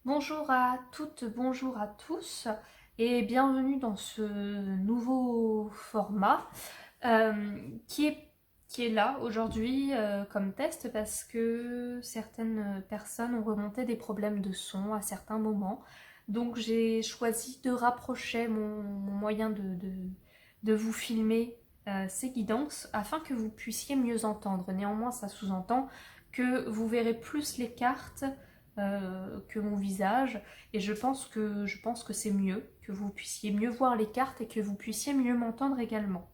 Bonjour à toutes, bonjour à tous et bienvenue dans ce nouveau format euh, qui est, qui est là aujourd'hui comme test parce que certaines personnes ont remonté des problèmes de son à certains moments. Donc j'ai choisi de rapprocher mon moyen de vous filmer ces guidances afin que vous puissiez mieux entendre. Néanmoins, ça sous-entend que vous verrez plus les cartes que mon visage et je pense que c'est mieux que vous puissiez mieux voir les cartes et que vous puissiez mieux m'entendre également.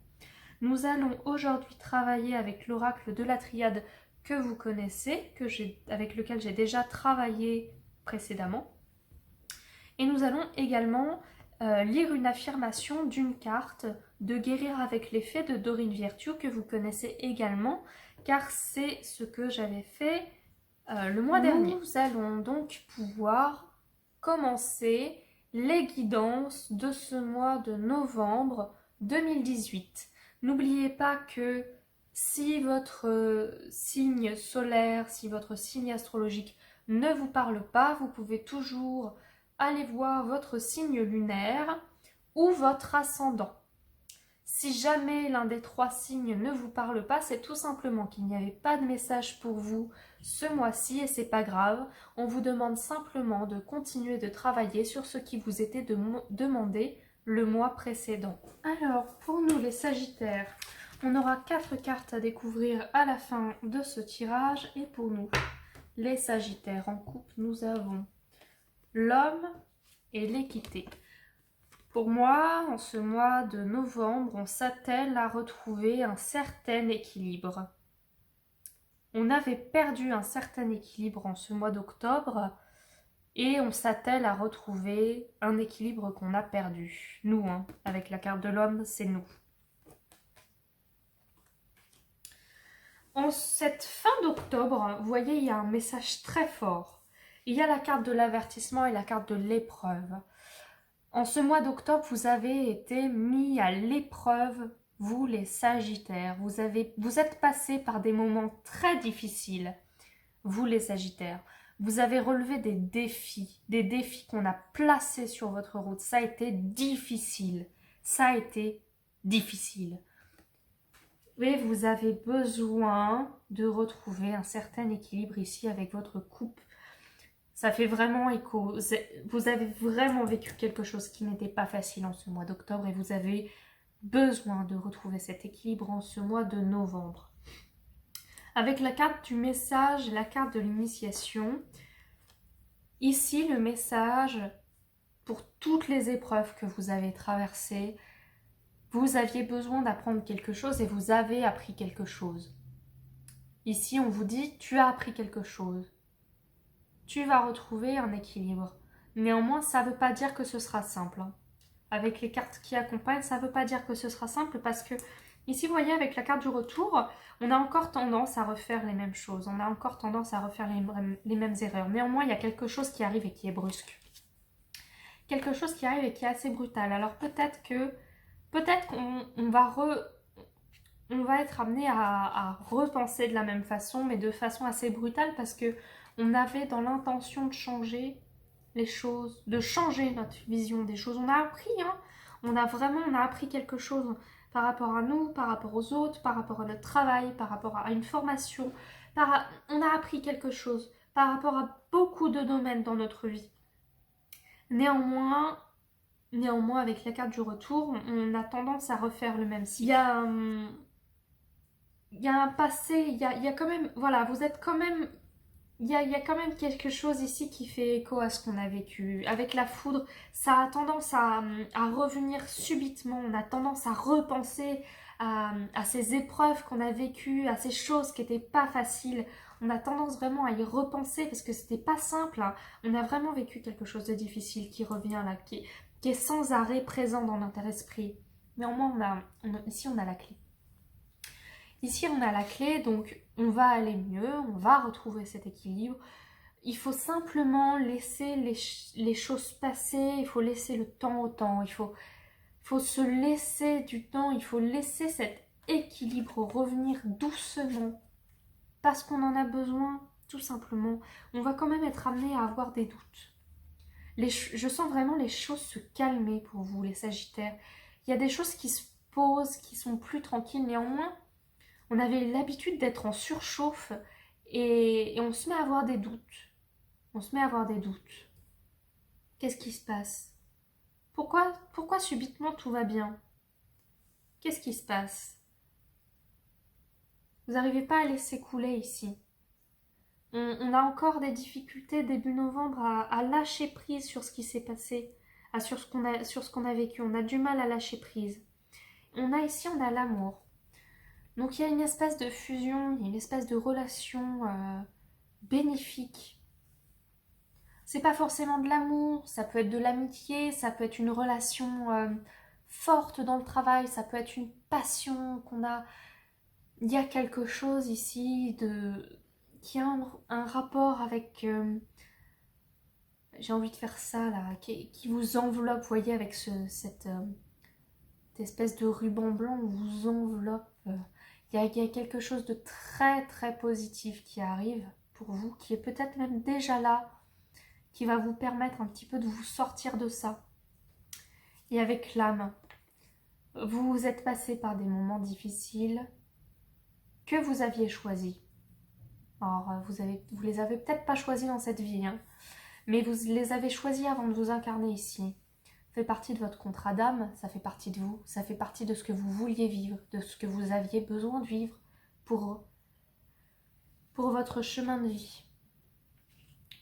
Nous allons aujourd'hui travailler avec l'oracle de la triade que vous connaissez, avec lequel j'ai déjà travaillé précédemment. Et nous allons également lire une affirmation d'une carte de guérir avec l'effet de Dorine Virtue que vous connaissez également, car c'est ce que j'avais fait le mois dernier. Nous allons donc pouvoir commencer les guidances de ce mois de novembre 2018. N'oubliez pas que si votre signe solaire, si votre signe astrologique ne vous parle pas, vous pouvez toujours aller voir votre signe lunaire ou votre ascendant. Si jamais l'un des trois signes ne vous parle pas, c'est tout simplement qu'il n'y avait pas de message pour vous ce mois-ci et c'est pas grave. On vous demande simplement de continuer de travailler sur ce qui vous était demandé le mois précédent. Alors, pour nous les Sagittaires, on aura 4 cartes à découvrir à la fin de ce tirage. Et pour nous, les Sagittaires en couple, nous avons l'homme et l'équité. Pour moi, en ce mois de novembre, on s'attelle à retrouver un certain équilibre. On avait perdu un certain équilibre en ce mois d'octobre et on s'attelle à retrouver un équilibre qu'on a perdu. Nous, avec la carte de l'homme, c'est nous. En cette fin d'octobre, vous voyez, il y a un message très fort. Il y a la carte de l'avertissement et la carte de l'épreuve. En ce mois d'octobre, vous avez été mis à l'épreuve, vous les Sagittaires. Vous êtes passés par des moments très difficiles, vous les Sagittaires. Vous avez relevé des défis qu'on a placés sur votre route. Ça a été difficile. Ça a été difficile. Et vous avez besoin de retrouver un certain équilibre ici avec votre couple. Ça fait vraiment écho. Vous avez vraiment vécu quelque chose qui n'était pas facile en ce mois d'octobre et vous avez besoin de retrouver cet équilibre en ce mois de novembre. Avec la carte du message et la carte de l'initiation, ici le message pour toutes les épreuves que vous avez traversées, vous aviez besoin d'apprendre quelque chose et vous avez appris quelque chose. Ici on vous dit tu as appris quelque chose. Tu vas retrouver un équilibre. Néanmoins, ça ne veut pas dire que ce sera simple. Avec les cartes qui accompagnent, ça ne veut pas dire que ce sera simple parce que ici, vous voyez, avec la carte du retour, on a encore tendance à refaire les mêmes choses. On a encore tendance à refaire les mêmes erreurs. Néanmoins, il y a quelque chose qui arrive et qui est brusque. Quelque chose qui arrive et qui est assez brutal. Alors peut-être qu'on va être amené à repenser de la même façon, mais de façon assez brutale parce que on avait dans l'intention de changer les choses, de changer notre vision des choses. On a appris, on a appris quelque chose par rapport à nous, par rapport aux autres, par rapport à notre travail, par rapport à une formation. On a appris quelque chose par rapport à beaucoup de domaines dans notre vie. Néanmoins, avec la carte du retour, on a tendance à refaire le même cycle. Il y a un passé, il y a quand même, voilà, vous êtes quand même, il y a quand même quelque chose ici qui fait écho à ce qu'on a vécu. Avec la foudre, ça a tendance à revenir subitement, on a tendance à repenser à ces épreuves qu'on a vécues, à ces choses qui n'étaient pas faciles. On a tendance vraiment à y repenser parce que c'était pas simple. On a vraiment vécu quelque chose de difficile qui revient là, qui est sans arrêt présent dans notre esprit. Néanmoins, ici on a la clé. Ici, on a la clé, donc on va aller mieux, on va retrouver cet équilibre. Il faut simplement laisser les choses passer, il faut laisser le temps au temps, il faut se laisser du temps, il faut laisser cet équilibre revenir doucement, parce qu'on en a besoin, tout simplement. On va quand même être amené à avoir des doutes. Je sens vraiment les choses se calmer pour vous, les Sagittaires. Il y a des choses qui se posent, qui sont plus tranquilles. Néanmoins, on avait l'habitude d'être en surchauffe et on se met à avoir des doutes. On se met à avoir des doutes. Qu'est-ce qui se passe? Pourquoi subitement tout va bien? Qu'est-ce qui se passe? Vous n'arrivez pas à laisser couler ici. On a encore des difficultés début novembre à lâcher prise sur ce qui s'est passé, sur ce qu'on a vécu. On a du mal à lâcher prise. On a l'amour. Donc il y a une espèce de fusion, il y a une espèce de relation bénéfique. C'est pas forcément de l'amour, ça peut être de l'amitié, ça peut être une relation forte dans le travail, ça peut être une passion qu'on a. Il y a quelque chose ici qui a un rapport avec. J'ai envie de faire ça là, qui vous enveloppe, vous voyez, avec cette espèce de ruban blanc vous enveloppe. Il y a quelque chose de très très positif qui arrive pour vous, qui est peut-être même déjà là, qui va vous permettre un petit peu de vous sortir de ça. Et avec l'âme, vous êtes passé par des moments difficiles que vous aviez choisis. Alors, vous les avez peut-être pas choisis dans cette vie, hein, mais vous les avez choisis avant de vous incarner ici. Ça fait partie de votre contrat d'âme, ça fait partie de vous, ça fait partie de ce que vous vouliez vivre, de ce que vous aviez besoin de vivre pour votre chemin de vie.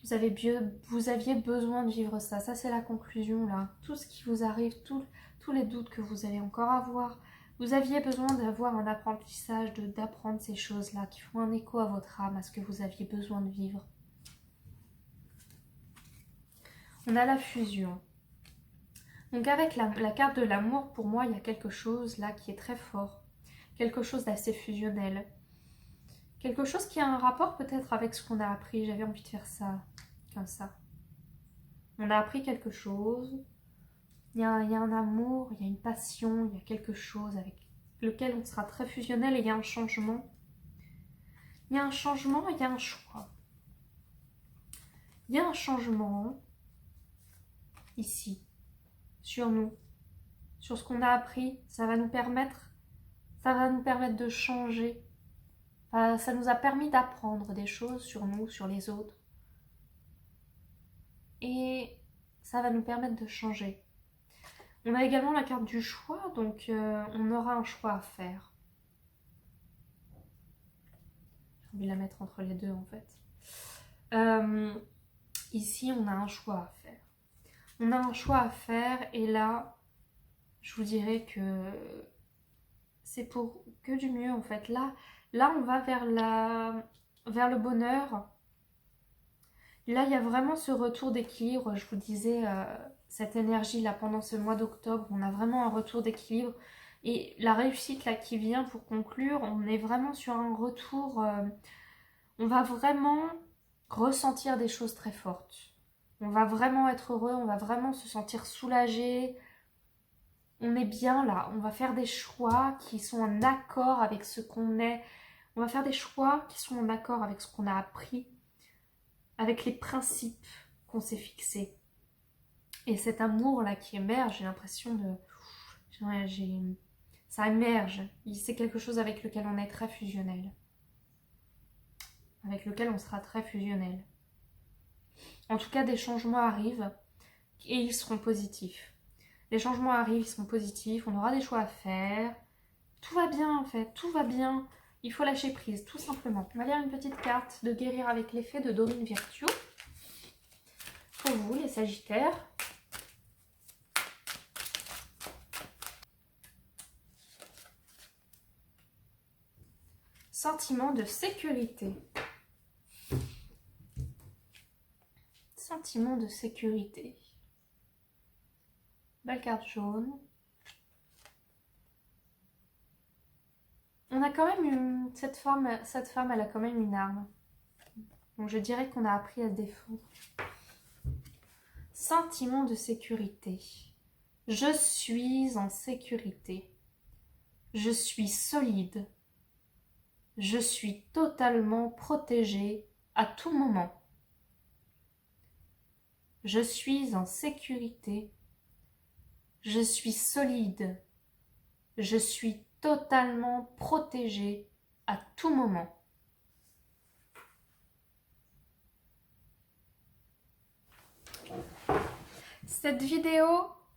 Vous aviez besoin de vivre ça. Ça, c'est la conclusion, là. Tout ce qui vous arrive, tous les doutes que vous allez encore avoir, vous aviez besoin d'avoir un apprentissage, d'apprendre ces choses-là qui font un écho à votre âme, à ce que vous aviez besoin de vivre. On a la fusion. Donc avec la carte de l'amour, pour moi, il y a quelque chose là qui est très fort. Quelque chose d'assez fusionnel. Quelque chose qui a un rapport peut-être avec ce qu'on a appris. J'avais envie de faire ça, comme ça. On a appris quelque chose. Il y a un amour, il y a une passion, il y a quelque chose avec lequel on sera très fusionnel et il y a un changement. Il y a un changement, il y a un choix. Il y a un changement ici, sur nous, sur ce qu'on a appris. Ça va nous permettre de changer. Ça nous a permis d'apprendre des choses sur nous, sur les autres. Et ça va nous permettre de changer. On a également la carte du choix, donc on aura un choix à faire. J'ai envie de la mettre entre les deux en fait. Ici, on a un choix à faire. On a un choix à faire et là, je vous dirais que c'est pour que du mieux en fait. Là on va vers le bonheur. Là, il y a vraiment ce retour d'équilibre. Je vous disais, cette énergie-là, pendant ce mois d'octobre, on a vraiment un retour d'équilibre. Et la réussite, là, qui vient pour conclure, on est vraiment sur un retour... on va vraiment ressentir des choses très fortes. On va vraiment être heureux, on va vraiment se sentir soulagé. On est bien là. On va faire des choix qui sont en accord avec ce qu'on est. On va faire des choix qui sont en accord avec ce qu'on a appris, avec les principes qu'on s'est fixés. Et cet amour-là qui émerge, j'ai l'impression de... ça émerge. C'est quelque chose avec lequel on est très fusionnel. Avec lequel on sera très fusionnel. En tout cas, des changements arrivent et ils seront positifs. Les changements arrivent, ils seront positifs, on aura des choix à faire. Tout va bien en fait, tout va bien. Il faut lâcher prise, tout simplement. On va lire une petite carte de guérir avec les fées de Dorine Virtue. Pour vous, les Sagittaires. Sentiment de sécurité. Sentiment de sécurité. Belle carte jaune. On a quand même cette femme, elle a quand même une arme. Donc je dirais qu'on a appris à se défendre. Sentiment de sécurité. Je suis en sécurité. Je suis solide. Je suis totalement protégée à tout moment. Je suis en sécurité. Je suis solide. Je suis totalement protégée à tout moment. Cette vidéo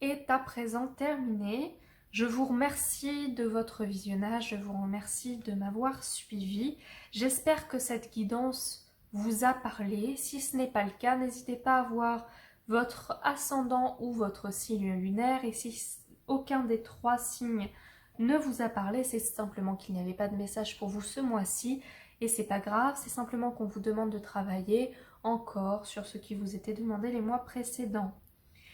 est à présent terminée. Je vous remercie de votre visionnage, je vous remercie de m'avoir suivi. J'espère que cette guidance vous a parlé. Si ce n'est pas le cas, n'hésitez pas à voir votre ascendant ou votre signe lunaire. Et si aucun des 3 signes ne vous a parlé, c'est simplement qu'il n'y avait pas de message pour vous ce mois-ci. Et c'est pas grave, c'est simplement qu'on vous demande de travailler encore sur ce qui vous était demandé les mois précédents.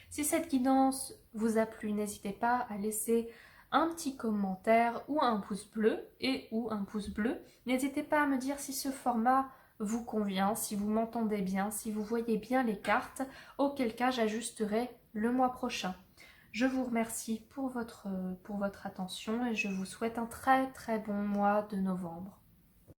Si cette guidance vous a plu, n'hésitez pas à laisser un petit commentaire ou un pouce bleu N'hésitez pas à me dire si ce format vous convient, si vous m'entendez bien, si vous voyez bien les cartes, auquel cas j'ajusterai le mois prochain. Je vous remercie pour votre attention et je vous souhaite un très très bon mois de novembre.